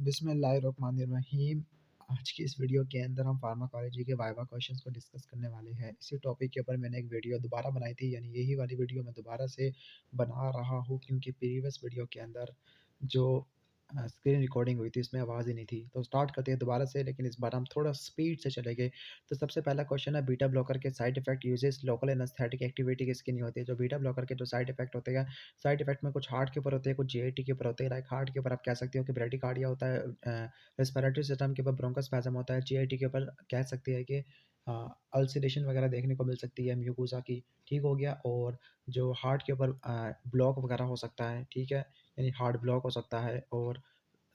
बिस्मिल्लाहिर्रहमानिर्रहीम। आज की इस वीडियो के अंदर हम फार्माकोलॉजी के वाइवा क्वेश्चंस को डिस्कस करने वाले हैं। इसी टॉपिक के ऊपर मैंने एक वीडियो दोबारा बनाई थी, यानी यही वाली वीडियो मैं दोबारा से बना रहा हूँ क्योंकि प्रीवियस वीडियो के अंदर जो स्क्रीन रिकॉर्डिंग हुई थी इसमें आवाज़ ही नहीं थी। तो स्टार्ट करते हैं दोबारा से, लेकिन इस बार हम थोड़ा स्पीड से चले गए। तो सबसे पहला क्वेश्चन है, बीटा ब्लॉकर के side effect uses local anaesthetic activity किसकी नहीं होती है। जो बीटा ब्लॉकर के जो साइड इफेक्ट होते हैं, साइड इफेक्ट में कुछ हार्ट के ऊपर होते हैं, कुछ जीआईटी के ऊपर होते हैं। लाइक हार्ट के ऊपर आप कह सकते हो कि ब्रेडिकार्डिया होता है, रेस्पिरेटरी सिस्टम के ऊपर ब्रोंकोस्पैज्म होता है। जीआईटी के ऊपर कह सकते हैं कि अल्सरेशन वगैरह देखने को मिल सकती है म्यूकोसा की। ठीक हो गया। और जो हार्ट के ऊपर ब्लॉक वगैरह हो सकता है, ठीक है, यानी हार्ट ब्लॉक हो सकता है और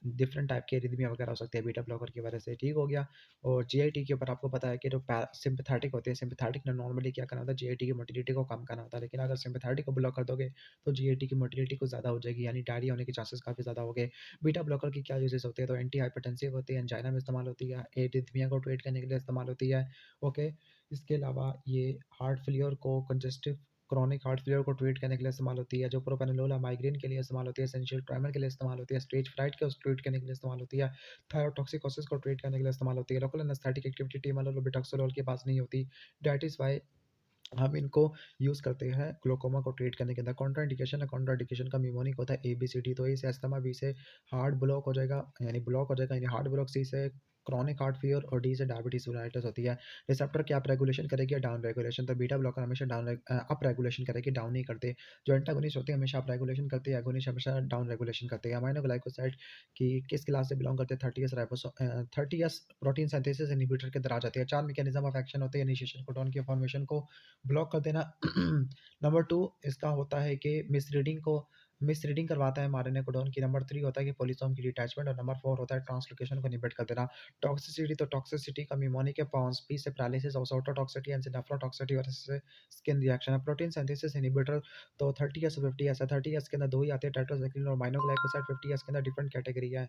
डिफरेंट टाइप के एरिथमिया वगैरह हो सकते हैं बीटा ब्लॉकर की वजह से। ठीक हो गया। और जीआईटी के ऊपर आपको पता है कि जो सिंपैथेटिक होते हैं, सिंपैथेटिक ने नॉर्मली क्या करना होता है, जीआईटी की मोटिलिटी को कम करना होता है। लेकिन अगर सिंपैथेटिक को ब्लॉक कर दोगे तो जीआईटी की मोटिलिटी कुछ ज़्यादा हो जाएगी, यानी डायरिया होने के चांसेस काफ़ी ज़्यादा हो गए। बीटा ब्लॉकर की क्या यूजेस होते हैं, तो एंटी हाइपरटेंसिव होती है, एंजाइना में इस्तेमाल होती है, एरिथमिया को ट्रीट करने के लिए इस्तेमाल होती है। ओके। इसके अलावा ये हार्ट फेलियर को, कंजेस्टिव क्रॉनिक हार्ट फेलियर को ट्रीट करने के लिए इस्तेमाल होती है। जो प्रोपेनोलोल है माइग्रेन के लिए इस्तेमाल होती है, एसेंशियल ट्रेमर के लिए इस्तेमाल होती है, स्टेज फ्राइट को ट्रीट करने के लिए इस्तेमाल होती है, थायरोटॉक्सिकोसिस को ट्रीट करने के लिए इस्तेमाल होती है। लोकल एनेस्थेटिक एक्टिविटी टिमोलोल और बिटॉक्सोलोल के पास नहीं होती। दैट इज़ व्हाई हम इनको यूज़ करते हैं ग्लोकोमा को ट्रीट करने के अंदर। कॉन्ट्राइंडिकेशन है, कॉन्ट्राइंडिकेशन का न्यूमोनिक होता है ABCD। तो ए से अस्थमा, बी से हार्ट ब्लॉक हो जाएगा, यानी ब्लॉक हो जाएगा यानी हार्ट ब्लॉक, सी से क्रॉनिक हार्ट फेलियर और डी से डायबिटीज मेलिटस होती है। रिसेप्टर की अप रेगुलेशन करेगी या डाउन रेगुलेशन, तो बीटा ब्लॉकर हमेशा अप रेगुलेशन करेगी, डाउन नहीं करते। जो एंटागोनिस्ट होते हैं हमेशा अप रेगुलेशन करते हैं, एगोनिस्ट हमेशा डाउन रेगुलेशन करते हैं। अमाइनो ग्लाइकोसाइड की किस क्लास से बिलोंग करते हैं, 30S प्रोटीन सिंथेसिस इनहिबिटर के अंदर आ जाती है। 4 मैकेनिज्म ऑफ एक्शन होते हैं, इनिशिएशन, कोडॉन की फॉर्मेशन को ब्लॉक कर देना। नंबर 2 इसका होता है कि मिसरीडिंग करवाता है आरएनए कोडॉन की। नंबर 3 होता है कि पॉलीसोम की डिटैचमेंट, और नंबर 4 होता है ट्रांसलोकेशन को इनहिबिट कर देना। टॉक्सिसिटी, तो टॉक्सिसिटी का न्यूमोनिक है पॉन्स, पी से पैरालिसिस, और ऑटोटॉक्सिसिटी एंड से नेफ्रोटॉक्सिसिटी और इससे स्किन रिएक्शन है। प्रोटीन सिंथेसिस इनहिबिटर, तो 30S और 50S है। 30S के अंदर दो ही आते हैं, टेट्रासाइक्लिन और माइनोग्लाइकोसाइड। 50S के अंदर डिफरेंट कैटेगरी है।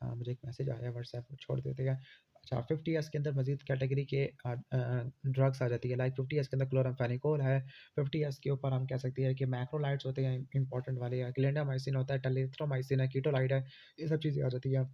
मुझे एक मैसेज आया है व्हाट्सएप पर, छोड़ देते हैं। अच्छा, 50S के अंदर मजीद कैटेगरी के ड्रग्स आ जाती है। लाइक 50S के अंदर क्लोरामफेनिकोल है। 50S के ऊपर हम कह सकते हैं कि मैक्रोलाइड्स होते हैं इंपॉर्टेंट वाले, क्लिंडामाइसिन होता है, टेलिथ्रोमाइसिन है, कीटोलाइड है, ये सब चीज़ें आ जाती है।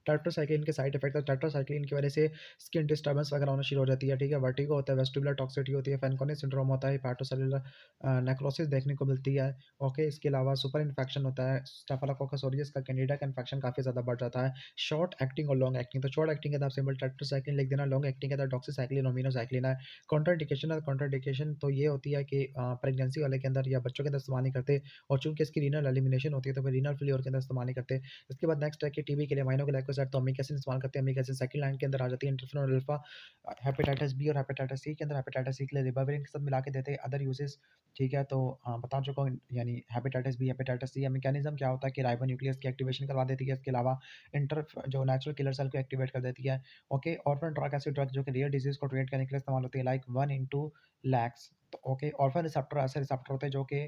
टेट्रासाइक्लिन के साइड इफेक्ट है, टेट्रासाइक्लिन की वजह से स्किन डिस्टर्बेंस वगैरह होना शुरू हो जाती है। ठीक है, वर्टिगो होता है, वेस्टिबुलर टॉक्सिटी होती है, फैनकोनी सिंड्रोम होता है, हेपाटोसेलुलर नेक्रोसिस देखने को मिलती है। ओके। इसके अलावा सुपर इन्फेक्शन होता है, स्टेफिलोकोकस ऑरियस का, कैंडिडा का इन्फेक्शन काफ़ी ज़्यादा बढ़ जाता है। शॉर्ट एक्टिंग और लॉन्ग एक्टिंग, तो शॉर्ट एक्टिंग के अंदर आप सिंपल टेट्रासाइक्लिन लिख देना, लॉन्ग एक्टिंग के अंदर डॉक्सीसाइक्लिन और मिनोसाइक्लिन है। कॉन्ट्राइंडिकेशन है, कॉन्ट्राइंडिकेशन तो ये होती है कि प्रेगनेंसी वाले के अंदर या बच्चों के अंदर इस्तेमाल नहीं करते, और चूंकि इसकी रीनल एलिमिनेशन होती है तो फिर रीनल फेलियर के अंदर इस्तेमाल नहीं करते। इसके बाद नेक्स्ट है कि टीबी के लिए अमाइनोग्लाइकोसाइड, तो अमीक एसिड इस्तेमाल करते हैं। अमीक एसिड सेकंड लाइन के अंदर आ जाती है। इंटरफेरॉन अल्फा हेपेटाइटिस बी और हेपेटाइटिस सी के अंदर, हेपेटाइटिस सी के लिए रिबाविरिन के साथ मिला के देते हैं। अदर यूजेस, ठीक है, तो बता चुका हूँ, यानी hepatitis B, hepatitis C, mechanism क्या होता है कि राइबोन्यूक्लियस की एक्टिवेशन करवा देती है। इसके अलावा इंटर जो नेचुरल किलर सेल को एक्टिवेट कर देती है। ओके। ऑर्फन ड्रग, ऐसी ड्रग जो कि रेयर डिजीज को ट्रीट करने के लिए इस्तेमाल होती है, लाइक 1 in 2 lakhs। तो ओके, ऑर्फन रिसेप्टर ऐसे रिसेप्टर होते हैं जो कि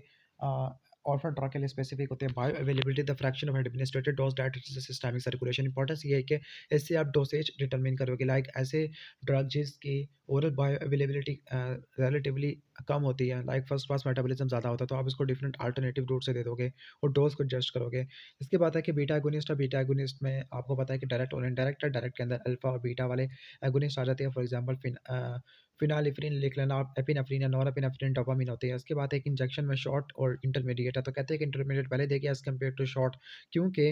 ऑर्फन ड्रग के लिए स्पेसिफिक होते हैं। Bio availability, the fraction of administered dose that is systemic circulation. Importance ये है कि इससे आप डोसेज डिटरमिन करोगे। लाइक ऐसे ड्रग जिसकी ओरल बायो अवेलेबिलिटी रिलेटिवली कम होती है, लाइक फर्स्ट पास मेटाबॉलिज्म ज़्यादा होता है, तो आप इसको डिफरेंट अल्टरनेटिव रूट से दे दोगे और डोज को एडजस्ट करोगे। इसके बाद है कि बीटा एगोनिस्ट है। बीटा एगोनिस्ट में आपको पता है कि डायरेक्ट और इनडायरेक्ट है। डायरेक्ट के अंदर अल्फा और बीटा वाले एगोनिस्ट आ जाते हैं। फॉर एग्जांपल फिनालिफ्रिन लिख लेना आप, एपिनेफ्रिन या नोरएपिनेफ्रिन डोपामिन होते हैं। इसके बाद एक इंजेक्शन में शॉर्ट और इंटरमीडिएट है, तो कहते हैं कि इंटरमीडिएट पहले देगी एज कम्पेयर टू शॉर्ट, क्योंकि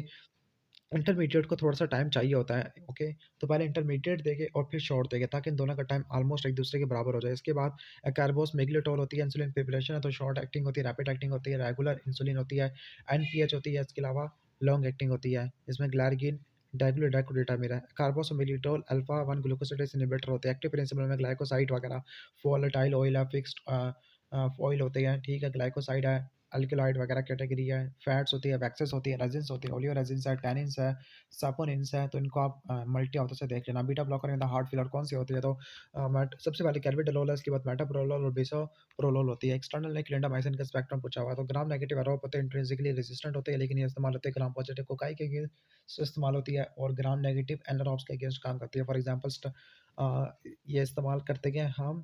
इंटरमीडिएट को थोड़ा सा टाइम चाहिए होता है। ओके। तो पहले इंटरमीडिएट देंगे और फिर शॉर्ट देंगे, ताकि इन दोनों का टाइम ऑलमोस्ट एक दूसरे के बराबर हो जाए। इसके बाद कार्बोस मेग्लिटोल होती है, इंसुलिन प्रिपरेशन है, तो शॉर्ट एक्टिंग होती है, रैपिड एक्टिंग होती है, रेगुलर इंसुलिन होती है, एनपीएच होती है। इसके अलावा लॉन्ग एक्टिंग होती है, इसमें ग्लार्गिन डाइक्लोडेटामिर है। कार्बोस मेग्लिटोल अल्फा 1 ग्लूकोसिडेज इनहिबिटर होते हैं। एक्टिव प्रिंसिपल में ग्लाइकोसाइड वगैरह, वोलेटाइल ऑयल है, फिक्स्ड ऑयल होते हैं। ठीक है, ग्लाइकोसाइड है, अल्कलॉइड वगैरह कैटेगरी है। फैट्स होती है, वैक्सेस होती है, रेजिन्स होती है, ओलियो रेजिन्स है, टैनिन्स है, सापोनिन्स है। तो इनको आप मल्टी ऑथर से देख लेना। Beta blocker in the heart failure कौन सी होती है, तो सबसे पहले कैल्बिडोल है, इसके बाद मेटाप्रोलोल और बेसोप्रोलोल होती है। एक्सटर्नल ने क्लिंडामाइसिन का स्पेक्ट्रम पूछा हुआ है, तो ग्राम नेगेटिव एरोप होते हैं, इंट्रिंसिकली रेजिस्टेंट होते हैं, लेकिन ये इस्तेमाल होते हैं ग्राम पॉजिटिव कोकाई के अगेंस्ट इस्तेमाल होती है, और ग्राम नेगेटिव एनारॉब्स के अगेंस्ट काम करती है। फॉर एग्जाम्पल ये इस्तेमाल करते हैं हम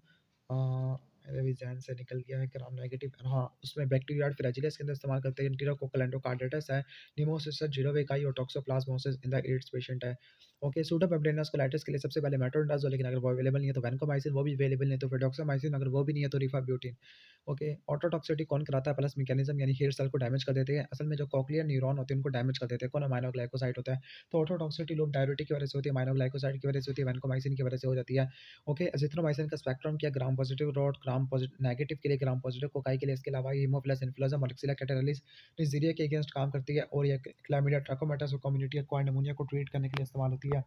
मेरे भी ज़हन से निकल गया है ग्राम नेगेटिव। हाँ, उसमें बैक्टीरिया फ्लैजिलस के अंदर इस्तेमाल करते हैं, एंटेरोकोकैलेंडोकार्डाइटिस है, निमोसिस जीरोवेकाई और toxoplasmosis in the ads patient है। ओके, सूडोमेम्ब्रेनस कोलाइटिस के लिए सबसे पहले मेट्रोनिडाज़ोल, लेकिन अगर वो अवेलेबल नहीं है तो वैनकोमाइसिन, वो भी अवेलेबल नहीं है तो फिर डॉक्सामाइसिन, अगर वो भी नहीं है तो रिफाब्यूटिन। ओके, ऑटोटॉक्सिसिटी कौन कराता है? प्लस मैकेनिज्म यानी हेयर सेल को डैमेज कर देते हैं। असल में जो कॉक्लियर न्यूरॉन होते हैं उनको डैमेज कर देते हैं। कौन? अमाइनोग्लाइकोसाइड होता है। तो ऑटोटॉक्सिसिटी लोग डायबिटिक की वजह से होती है, अमाइनोग्लाइकोसाइड की वजह से होती है, वैनकोमाइसिन की वजह से हो जाती है। ओके, एजिथ्रोमाइसिन का स्पेक्ट्रम क्या? Gram positive road, gram negative के लिए, ग्राम पॉजिटिव कोकाई के लिए। इसके अलावा हीमोफिलस इन्फ्लुएंजा मोरक्सिला कैटेरलिस निजीरिया के अगेंस्ट काम करती है, और ये क्लैमिडिया ट्रैकोमैटिस और कम्युनिटी एक्वायर्ड निमोनिया को ट्रीट करने के लिए इस्तेमाल होती है।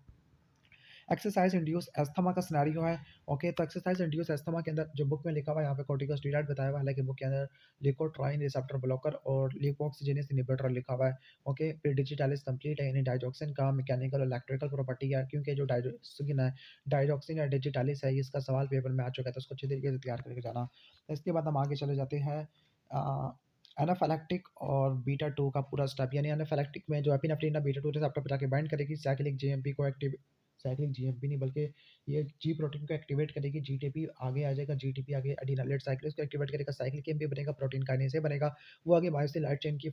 एक्सरसाइज इंड्यूस एस्थमा का सिनेरियो है। ओके, तो एक्सरसाइज इंड्यूस एस्थमा के अंदर जो बुक में लिखा हुआ है, यहाँ पे कॉर्टिकोस्टेरॉइड बताया हुआ है, हालांकि बुक के अंदर लिकोट्राइन रिसेप्टर ब्लॉकर और लिपोक्सिजेनेस इनहिबिटर लिखा हुआ है। ओके, फिर डिजिटालिस कंप्लीट है, यानी डाइजॉक्सिन का मैकेनिकल और इलेक्ट्रिकल प्रॉपर्टी है, क्योंकि जो डाइजॉक्सिन है, डाइजॉक्सिन या डिजिटालिस है, इसका सवाल पेपर में आ चुका है, तो उसको अच्छी तरीके से तैयार करके जाना। इसके बाद हम आगे चले जाते हैं एनाफिलैक्टिक और बीटा 2 का पूरा स्टेप, यानी एनाफिलैक्टिक में जो एपिनेफ्रिन बीटा 2 रिसेप्टर पर जाके बाइंड करेगी, साइक्लिक जीएमपी को एक्टिव, साइक्लिक जीएमपी नहीं बल्कि ये जी प्रोटीन को एक्टिवेट करेगी, जीटीपी आगे आ जाएगा, जीटीपी आगे एडिनाइलेट साइक्लेज को एक्टिवेट करेगा, साइक्लिक एमपी बनेगा, प्रोटीन काइनेज ए बनेगा, वो आगे मायोसिन लाइट चेन की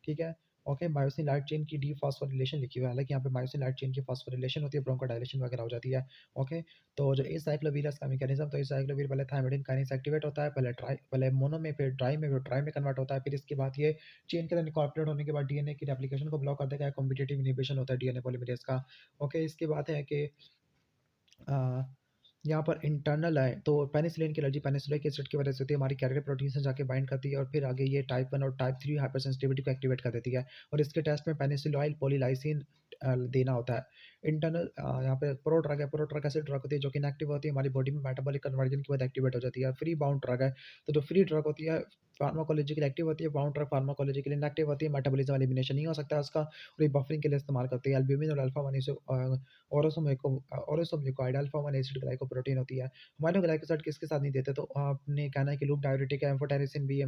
ठीक है। ओके, मायोसिन लाइट चेन की डीफॉस्फोरिलेशन लिखी हुई है, हालांकि यहाँ पे मायोसिन लाइट चेन की फॉस्फोरिलेशन होती है, ब्रोंकोडायलेशन वगैरह हो जाती है। ओके, तो जो एसाइक्लोविरस का मैकेनिज्म, तो एसाइक्लोविर पहले थायमिडिन काइनेज एक्टिवेट होता है, पहले मोनो में, फिर ट्राई में कन्वर्ट होता है, फिर इसके बाद ये चेन के अंदर इनकॉर्पोरेट होने के बाद डीएनए की रेप्लिकेशन को ब्लॉक कर देगा, कॉम्पिटिटिव इनिबिशन होता है डीएनए पॉलीमरेज का। ओके, इसके बाद है कि अ, यहाँ पर इंटरनल है, तो पेनिसिलिन की एलर्जी पेनिसिलिक एसिड की वजह से होती है, हमारी कैरियर प्रोटीन से जाके बाइंड करती है, और फिर आगे ये टाइप 1 और टाइप 3 हाइपर सेंसिटिविटी को एक्टिवेट कर देती है, और इसके टेस्ट में पेनिसिलिन पॉलीलाइसिन देना होता है। इंटरनल यहाँ पे प्रो ड्रग है, प्रो ड्रग ऐसी ड्रग होती है जो कि इनएक्टिव होती है, हमारी बॉडी में मेटाबॉलिक कन्वर्जन की वजह एक्टिवेट हो जाती है। फ्री बाउंड ड्रग है, तो जो फ्री ड्रग होती है फार्माकोलॉजिकल एक्टिव होती है, बाउंड ड्रग फार्माकोलॉजिकल इनएक्टिव होती है, मेटाबॉलिज्म एलिमिनेशन नहीं हो सकता है उसका, और ये बफरिंग के लिए इस्तेमाल करती है। एल्ब्यूमिन और अल्फा 1 इसे ओरोसोम्यूकोइड अल्फा 1 एसिड ग्लाइकोप्रोटीन होती है। अमाइनोग्लाइकोसाइड किसके साथ नहीं देते, तो आपने कहना है कि लूप डाययूरेटिक है, एम्फोटेरिसिन बी,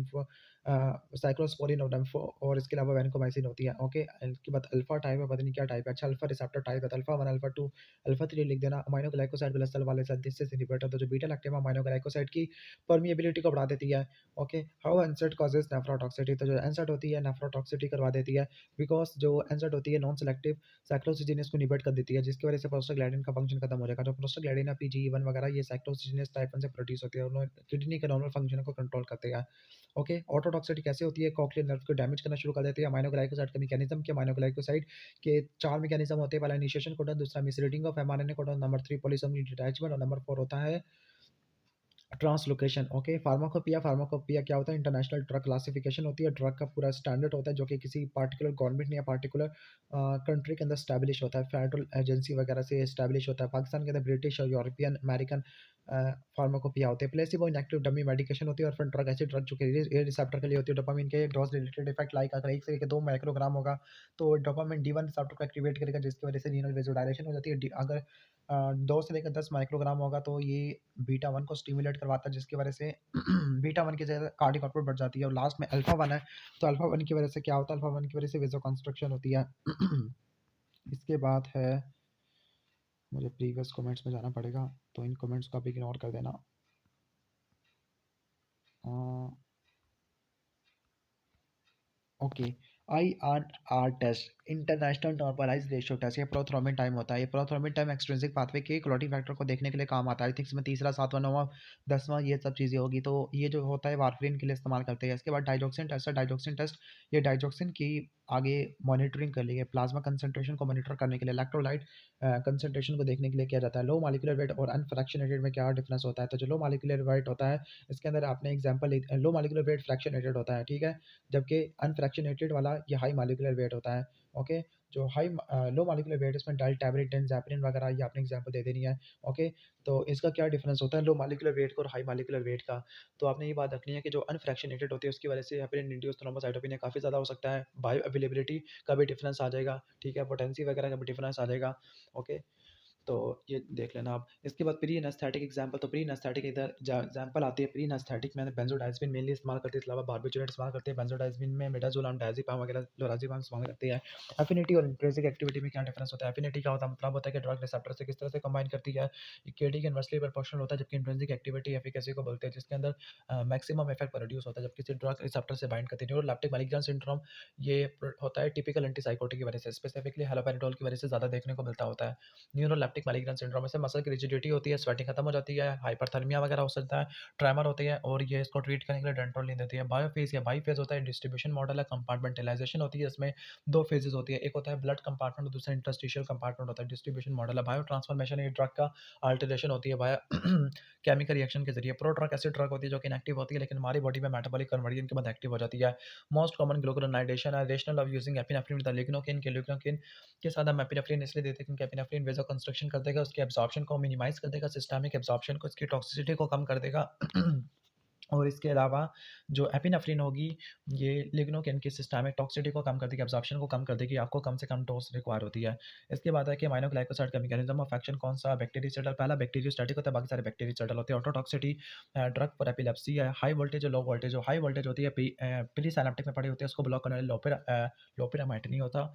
साइक्लोस्पोरिन और एम्फो, और इसके अलावा वैनकोमाइसिन होती है। ओके, इसके बाद अल्फा टाइप है, पता नहीं क्या टाइप है, अच्छा अल्फा रिसेप्टर टाइप है, तो अल्फा 1, अल्फा 2, अल्फा 3 लिख देना। अमाइनोग्लाइकोसाइड प्लस वाले सिंथेसिस इनहिबिटर, तो जो बीटा लैक्टम अमाइनोग्लाइकोसाइड की परमिएबिलिटी को बढ़ा देती है। ओके, हाउ एनसेड कॉजेज नेफ्रोटॉक्सिटी, तो जो एनसेड होती है नेफ्रोटॉक्सिटी करवा देती है, बिकॉज जो एनसेड होती है नॉन सेलेक्टिव साइक्लोसिजिनेस को इनहिबिट कर देती है, जिसकी वजह से प्रोस्टाग्लैंडिन का फंक्शन खत्म हो जाएगा। जो प्रोस्टाग्लैंडिन है, पीजीई 1 वगैरह, ये साइक्लोसिजिनेस टाइप 1 से प्रोड्यूस होती है, और किडनी के नॉर्मल फंक्शन को कंट्रोल करते हैं। ओके, ऑटोटॉक्सिटी कैसे होती है? कॉक्लियर नर्व को डैमेज करना शुरू कर देती है। अमाइनोग्लाइकोसाइड का मैकेनिज्म क्या? अमाइनोग्लाइकोसाइड के 4 मैकेनिज्म होते हैं, पहला इनिशिएशन कोडन, दूसरा misreading of mRNA codon, number 3 polysomery detachment, और नंबर 4 होता है ट्रांसलोकेशन। ओके, फार्माकोपिया, फार्माकोपिया क्या होता है? इंटरनेशनल ड्रग क्लासिफिकेशन होती है, ड्रग का पूरा स्टैंडर्ड होता है जो कि किसी पार्टिकुलर गवर्नमेंट या पार्टिकुलर कंट्री के अंदर स्टैब्लिश होता है, फेडरल एजेंसी वगैरह से एस्टैब्लिश होता है। पाकिस्तान के अंदर ब्रिटिश और यूरोपियन अमेरिकन फार्माकोपिया होते हैं। प्लेसिबो इनएक्टिव डमी मेडिकेशन होती है, और फिर ड्रग ऐसी ड्रग जो कि ए रिसेप्टर के लिए होती है, डोपामिन के डोज रिलेटेड इफेक्ट, लाइक अगर एक से लेकर 2 माइक्रोग्राम होगा तो डोपामिन D1 रिसेप्टर को एक्टिवेट करेगा, जिसकी वजह से रीनल वेसोडायलेशन हो जाती है। अगर 2 से लेकर 10 माइक्रोग्राम होगा तो ये बीटा 1 को स्टिमुलेट करवाता है, जिसकी वजह से बीटा 1 की जगह कार्डियक आउटपुट बढ़ जाती है। और लास्ट में अल्फा 1 है, तो अल्फा 1 की वजह से क्या होता है? अल्फा 1 की वजह से वेसोकंस्ट्रक्शन होती है। इसके बाद है, मुझे प्रीवियस कमेंट्स में जाना पड़ेगा, तो इन कमेंट्स को आप इग्नोर कर देना। Okay, IRR test, international normalised ratio test, ये प्रोथ्रोम्बिन टाइम होता है। ये प्रोथ्रोम्बिन टाइम एक्सट्रिंसिक पाथवे के क्लोटिंग फैक्टर को देखने के लिए काम आता है। आई थिंक इसमें तीसरा, सातवां, नौवां, 10वां ये सब चीज़ें होगी, तो ये जो होता है वारफरिन के लिए इस्तेमाल करते हैं। इसके बाद डाइजॉक्सिन टेस्ट है। डाइजॉक्सिन टेस्ट ये डाइजॉक्सिन की आगे मॉनिटरिंग कर लिए, प्लाज्मा कंसंट्रेशन को मॉनिटर करने के लिए, इलेक्ट्रोलाइट कंसंट्रेशन को देखने के लिए किया जाता है। लो मॉलिक्यूलर वेट और अनफ्रैक्शनेटेड में क्या डिफरेंस होता है? तो जो लो मॉलिक्यूलर वेट होता है, इसके अंदर आपने एग्जांपल, लो मॉलिक्यूलर वेट फ्रैक्शनेटेड होता है, ठीक है, जबकि अनफ्रैक्शनेटेड वाला ये हाई मॉलिक्यूलर वेट होता है। ओके, जो लो मॉलिक्यूलर वेट, इसमें डाल्टाबरेट, डेंजापिरिन वगैरह, ये आपने एग्जांपल दे देनी है। ओके, तो इसका क्या डिफरेंस होता है लो मॉलिक्यूलर वेट का और हाई मॉलिक्यूलर वेट का? तो आपने ये बात रखनी है कि जो अनफ्रैक्शनेटेड होती है उसकी वजह से हेपेरिन इंड्यूस्ड थ्रोम्बोसाइटोपेनिया काफ़ी ज़्यादा हो सकता है, बायो अवेलेबिलिटी का भी डिफरेंस आ जाएगा, ठीक है, पोटेंसी वगैरह का भी डिफरेंस आ जाएगा। ओके, तो ये देख लेना आप। इसके बाद प्री एनेस्थेटिक एग्जांपल, तो प्री एनेस्थेटिक इधर एग्जांपल आती है। प्री एनेस्थेटिक में बेंजोडाइज़ेपिन मेनली इस्तेमाल करते हैं, इसके अलावा बार्बिटूरेट इस्तेमाल करते हैं। बेंजोडाइज़ेपिन में मिडाज़ोलम, डायज़ेपाम वगैरह, लोराज़ेपाम इस्तेमाल करती है। एफिनिटी और इंट्रिंसिक एक्टिविटी में क्या डिफरेंस होता है? एफिनिटी क्या होता है? मतलब होता है कि ड्रग रिसेप्टर से किस तरह से कंबाइन करती है। केडी के इनवर्सली प्रोपोर्शनल होता है, जबकि इंट्रिंसिक एक्टिविटी एफिकेसी को बोलते हैं, जिसके अंदर मैक्सिमम इफेक्ट प्रोड्यूस होता है जब किसी ड्रग रिसेप्टर से बाइंड करती है। न्यूरोलेप्टिक मैलिग्नन सिंड्रोम ये होता है टिपिकल एंटीसाइकोटिक की वजह से, स्पेसिफिकली हैलोपेरिडोल की वजह से ज़्यादा देखने को मिलता होता है। न्यूरोलेप्टिक मैलिग्नन सिंड्रोम से मसल की रिजिडिटी होती है, स्वेटिंग खत्म हो जाती है, हाइपरथर्मिया वगैरह हो सकता है, ट्रेमर होती है, और ये इसको ट्रीट करने के लिए डेंटोल नींद देती है। बायोफेज या बाईफेज होता है, डिस्ट्रीब्यूशन मॉडल है, कंपार्टमेंटलाइजेशन होती है, इसमें दो फेजेस होती है, एक होता है ब्लड कंपार्टमेंट और दूसरा इंटरस्टिशियल कंपार्टमेंट होता है। डिस्ट्रीब्यूशन मॉडल है। बायो ट्रांसफॉर्मेशन ये ड्रग का अल्टरेशन होती है बायो केमिकल रिएक्शन के जरिए। प्रो ड्रग ऐसी ड्रग होती है जो कि इनएक्टिव होती है, लेकिन हमारी बॉडी में मेटाबॉलिक कन्वर्जन के बाद एक्टिव हो जाती है। मोस्ट कॉमन ग्लूकुरोनाइडेशन है, rational of using epinephrine with lignocaine के लिग्नोकिन के साथ हम एपिनेफ्रिन इसलिए देते हैं क्योंकि एपिनेफ्रिन वेजो कंस्ट्रक्शन कर देगा, उसके एब्जॉर्प्शन को मिनिमाइज कर देगा, सिस्टमिक एब्जॉर्प्शन को, इसकी टॉक्सिसिटी को कम कर देगा। और इसके अलावा जो एपिनेफ्रिन होगी, ये लिग्नोकेन की सिस्टमिक टॉक्सिसिटी को कम कर देगी, एब्जॉर्प्शन को कम कर देगी, आपको कम से कम डोज रिक्वायर होती है। इसके बाद है कि अमाइनोग्लाइकोसाइड का मैकेनिज्म ऑफ एक्शन कौन सा? बैक्टीरियोसाइडल, पहला बैक्टीरियोस्टैटिक होता है, बाकी सारे बैक्टीरियोसाइडल होते हैं। ऑटोटॉक्सिटी ड्रग फॉर एपिलेप्सी है। हाई वोल्टेज और लो वोल्टेज, जो हाई वोल्टेज होती है प्री सिनेप्टिक में पड़ी होती है, उसको ब्लॉक करने वाले लोपिरामाइड नहीं होता।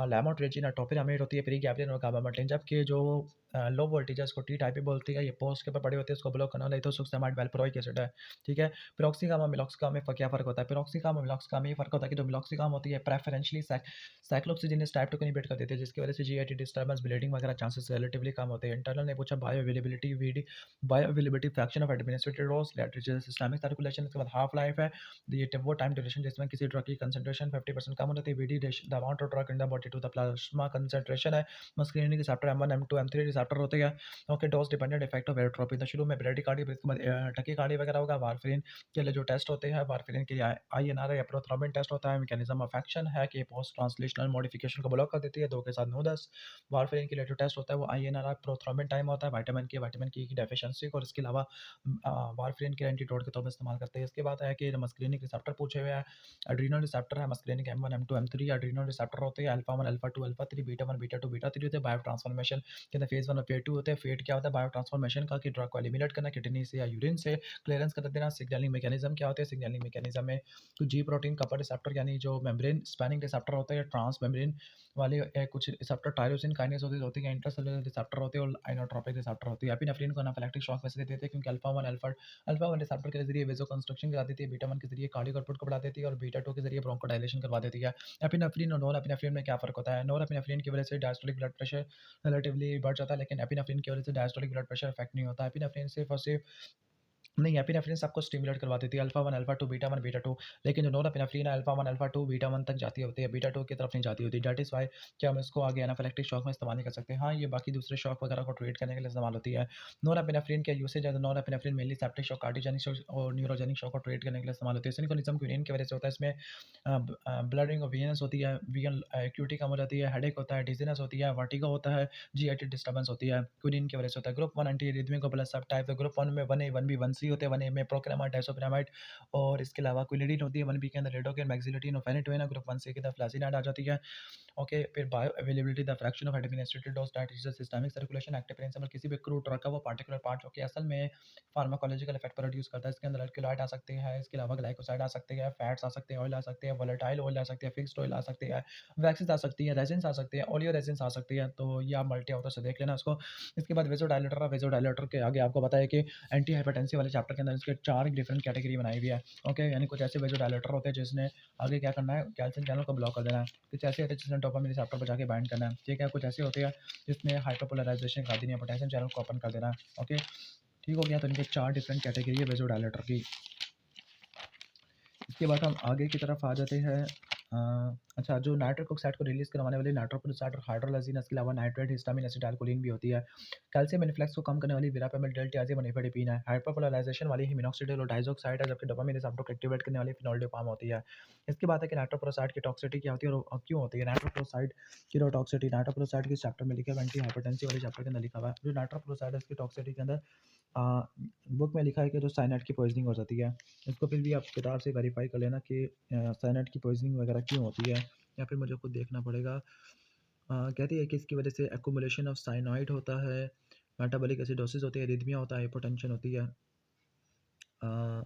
लैमोट्रेजिन और टोपिरामाइड होती है, प्री गैबरिन और गाबामेटिन, जबकि जो लो वोल्टेज है उसको टी टाइप भी बोलती है, ये पोस्ट के ऊपर पड़ी होती है, उसको ब्लॉक करने वाला इथोसुक्सामाइड वैल्प्रोइक एसिड है। ठीक है। पिरोक्सिकाम और मिलोक्सिकाम में क्या फ़र्क होता है? पिरोक्सिकाम और मिलोक्सिकाम में ये फ़र्क होता है कि जो मिलोक्सिकाम होती है प्रेफरेंशियली साइक्लोऑक्सीजिनेज टाइप 2 को इनहिबिट कर देती है, जिसकी वजह से जीआईटी डिस्टर्बेंस, ब्लीडिंग वगैरह चांसेस रिलेटिवली कम होते हैं। इंटरनल ने पूछा bioavailability fraction of administered dose, लैट्रिजल सिस्टमिक सर्कुलेशन, इसके बाद हाफ लाइफ है। ये वो टाइम ड्यूरेशन जिसमें किसी ड्रग की कंसंट्रेशन 50% कम हो जाती है। VD the amount of drug in the body to the plasma concentration है। Muscarinic receptor M1 M2 M3 receptor होते हैं। Okay, dose dependent effect of atropine, तो शुरू में ब्रेडिकार्डी, इसके बाद टकीकार्डी वगैरह होगा। वारफेरिन के लिए जो टेस्ट होते हैं, वारफेरिन के लिए आईएनआर या प्रोथ्रोम्बिन टेस्ट होता है। मैकेनिज्म ऑफ एक्शन है कि पोस्ट ट्रांसलेशनल मॉडिफिकेशन को ब्लॉक कर देती है, 2 के साथ 9-10। वारफेरिन के लिए जो टेस्ट होता है वो आईएनआर प्रोथ्रोम्बिन टाइम होता है, विटामिन के की डेफिशिएंसी को, और इसके अलावा वारफेरिन के एंटीडोट के तौर पर इस्तेमाल करते हैं। इसके बाद है कि मस्कुलिनिक रिसेप्टर पूछे हुए हैं। एड्रीनल रिसेप्टर है, मस्कुलिनिक M1 M2 M3 adrenal receptor होते हैं। Alpha 1 alpha 2 alpha 3 beta 1 beta 2 beta 3 होते हैं। बायो ट्रांसफॉर्मेशन के अंदर फेज 1 और फेज 2 होते हैं। फेट क्या होता है? बायो ट्रांसफॉर्मेशन का, कि ड्रग को एलिमिनेट करना किडनी से या यूरिन से, क्लियरेंस कर देना। सिग्नलिंग मैकेनिज्म क्या होते हैं? सिग्नलिंग मैकेनिज्म में तो जी प्रोटीन कपल रिसेप्टर, यानी जो मेम्ब्रेन स्पैनिंग रिसेप्टर होते हैं, ट्रांस मेम्ब्रेन वाले कुछ रिसेप्टर टायरोसिन काइनेज होती है, इंट्रासेलुलर रिसेप्टर होते हैं, और आइनोट्रोपिक रिसेप्टर होती है। एपिनेफ्रिन को एनाफिलैक्टिक शॉक वैसे देते हैं क्योंकि अल्फा 1 रिसेप्टर के जरिए वेजो कंस्ट्रक्शन करा देती है, बीटा 1 के जरिए कार्डियक आउटपुट को बढ़ा देती है, और बीटा 2 के जरिए ब्रोंकोडायलेशन करवा देती है। एपिनेफ्रिन और नॉर एपिनेफ्रिन में क्या फ़र्क होता है? नॉर एपिनेफ्रिन की वजह से डायस्टोलिक ब्लड प्रेशर रिलेटिवली बढ़ जाता है, लेकिन एपिनेफ्रिन की वजह से डायस्टोलिक ब्लड प्रेशर इफेक्ट नहीं होता। एपिनेफ्रिन सिर्फ और सिर्फ नहीं, एपिनेफ्रिन आपको स्टिमुलेट करवा देती है, अल्फा 1, अल्फा 2, बीटा 1, बीटा 2, लेकिन जो नोरेपिनेफ्रिन है, अल्फा 1, अल्फा 2, बीटा 1 तक जाती होती है, बीटा 2 की तरफ नहीं जाती होती। दैट इज़ व्हाई कि हम इसको आगे एनाफिलैक्टिक शॉक में इस्तेमाल नहीं कर सकते। हाँ, ये बाकी दूसरे शॉक वगैरह को ट्रीट करने के लिए इस्तेमाल होती है। नोरेपिनेफ्रिन का यूसेज है, तो norepinephrine mainly septic shock, cardiogenic shock और न्यूरोजेनिक शॉक को ट्रीट करने के लिए इस्तेमाल होती है। सिंक्रोनिज़म क्विनिन की वजह से होता है, इसमें ब्लडिंग और वीनस होती है, वीगन एक्यूटी कम हो जाती है, हेडेक होता है, डिज़ीनेस होती है, वर्टिगो होता है, जीआईटी डिस्टर्बेंस होती है, क्विनिन की वजह से होता है। ग्रुप 1 एंटी एरिथमिक और प्लस सब टाइप, तो ग्रुप 1 में 1A, 1B, 1C होते हैं। 1A में प्रोक्रेमाइड, डाइसोप्रेमाइड, और इसके अलावा क्विनिडीन होती है। 1B के अंदर लिडोकेन, मैक्सिलिटीन और फेनिटोइन है। ग्रुप 1C की तरफ फ्लाजिनाइड आ जाती है। ओके, फिर bio availability, the fraction of administered dose, that is systemic circulation, active principal, किसी भी क्रूड ड्रग का वो पार्टिकुलर पार्ट जो कि असल में फार्माकोलॉजिकल इफेक्ट प्रोड्यूस करता है। इसके अंदर अल्कलॉइड आ सकते हैं, इसके अलावा ग्लाइकोसाइड आ सकते हैं, फैट्स आ सकते हैं, ऑयल आ सकते हैं, वोलेटाइल ऑयल आ सकते हैं, फिक्स्ड ऑयल आ सकते हैं, वैक्सीज आ सकती है, रेजिन्स आ सकते हैं, ओलियो रेजिन्स आ सकती है। तो ये आप मल्टी ऑथर से देख लेना इसको। इसके बाद वेजोडाइलेटर है। वेजोडाइलेटर के आगे आपको पता है कि एंटी हाइपरटेंसिव वाले चैप्टर के अंदर इसके 4 डिफरेंट कैटेगरी बनाई हुई है। ओके, यानी कुछ ऐसे वेजोडाइलेटर होते हैं जिसने आगे क्या करना है, कैल्शियम चैनल को ब्लॉक कर देना है। कुछ ऐसे होते हैं जिसने डोपामिन रिसेप्टर पर जाके बाइंड करना है। ठीक है, कुछ ऐसे होते हैं जिसने हाइपरपोलराइजेशन करा देनी है, पोटेशियम चैनल को ओपन कर देना है। ओके, ठीक हो गया। तो इनके 4 डिफरेंट कैटेगरी है वेजोडाइलेटर की। इसके बाद हम आगे की तरफ आ जाते हैं। अच्छा, जो नाइट्रिक ऑक्साइड को रिलीज़ करवाने वाली नाइट्रोक्लोराइड और हाइड्रोलाइसिन, इसके अलावा नाइट्रेट, हिस्टामिन, एसिटाइलकोलिन भी होती है। कैल्शियम इन्फ्लक्स को कम करने वाली विरापेमिल, डेल्टाज़ियम और निफेडिपिन है। हाइपरपोलराइजेशन वाली हिमिनॉक्सिडिल और डाइऑक्साइड है, जबकि डोपामिन रिसेप्टर को एक्टिवेट करने वाली फिनोल्डिपाम होती है। इसके बाद है कि नाइट्रोक्लोराइड की टॉक्सिसिटी क्या होती है और क्यों होती है। नाइट्रोक्लोराइड की टॉक्सिसिटी, नाइट्रोक्लोराइड के चैप्टर में लिखा है, एंटी हाइपरटेंसिव वाले चैप्टर के अंदर लिखा हुआ है। जो नाइट्रोक्लोराइड है, इसकी टॉक्सिसिटी के अंदर बुक में लिखा है कि जो साइनाइड की पॉइजनिंग हो जाती है। इसको फिर भी आप किताब से वेरीफाई कर लेना कि साइनाइड की पॉइजनिंग वगैरह क्यों होती है, या फिर मुझे खुद देखना पड़ेगा। कहती है कि इसकी वजह से एक्युमुलेशन ऑफ साइनाइड होता है, मेटाबॉलिक एसिडोसिस होती है, एरिथमिया होता है, हाइपोटेंशन होती है। अ,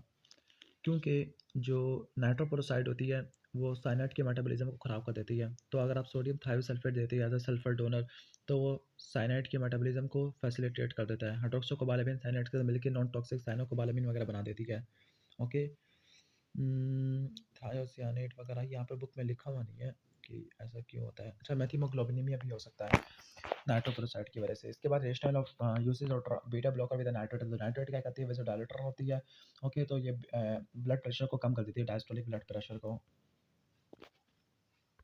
क्योंकि जो नाइट्रोपोरोसाइड होती है वो साइनाइड के मेटाबॉलिज्म को ख़राब कर देती है। तो अगर आप सोडियम थायोसल्फेट देते हैं एज अ सल्फर डोनर, तो वो साइनाइड के मेटाबॉलिज्म को फैसिलिटेट कर देता है। हाइड्रोक्सोकोबालामिन साइनाइड के साथ मिलकर नॉन टॉक्सिक साइनोकोबालामिन वगैरह बना देती है। ओके। थायोसाइनाइड वगैरह यहाँ पे बुक में लिखा हुआ नहीं है कि ऐसा क्यों होता है। अच्छा, मेथियोग्लोबिनेमिया भी हो सकता है नाइट्रोक्लोराइड की वजह से। इसके बाद रेशनल ऑफ यूसेज और बीटा ब्लॉकर विद नाइट्रेट। तो नाइट्रेट क्या करती है, वैसे डायलेटर होती है। ओके, तो ये ब्लड प्रेशर को कम कर देती है, डायस्टोलिक ब्लड प्रेशर को।